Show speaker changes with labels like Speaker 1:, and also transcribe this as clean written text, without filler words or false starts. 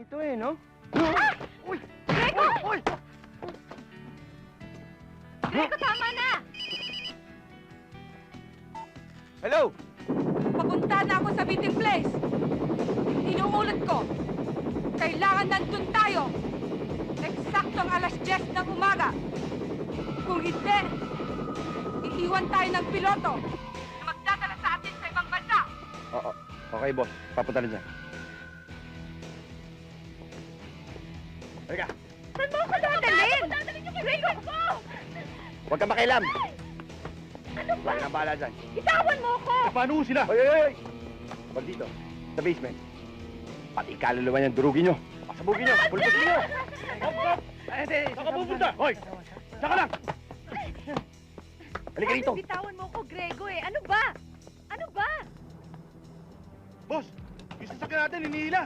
Speaker 1: dito eh, no?
Speaker 2: Uy! Grego! Uy! Grego, tama na!
Speaker 1: Hello!
Speaker 2: Papunta na ako sa meeting place. Inuulit ko. Kailangan nandun tayo. Eksaktong alas 10 ng umaga. Kung hindi, iiwan tayo ng piloto na magdadala sa atin sa ibang bansa.
Speaker 1: Oo. Okay, boss. Papunta na dyan. Halika!
Speaker 2: Saan mo ako dadalhin? Grego!
Speaker 1: Huwag ka makialam!
Speaker 2: Ano ba?
Speaker 1: Huwag kang bahala dyan.
Speaker 2: Itawan mo ako!
Speaker 1: Paano sila? Hoy, hoy, hoy! Huwag dito. Sa basement. Pati kaluluwa niyang durugin nyo. Pasabugin nyo. Pulpusin nyo. Hop, hop! Saan ka pupunta? Hoy! Saan ka lang? Halika rito.
Speaker 2: Bitawan mo ako, Grego eh. Ano ba? Ano ba?
Speaker 1: Boss! Yung sasakyan natin, hinihila.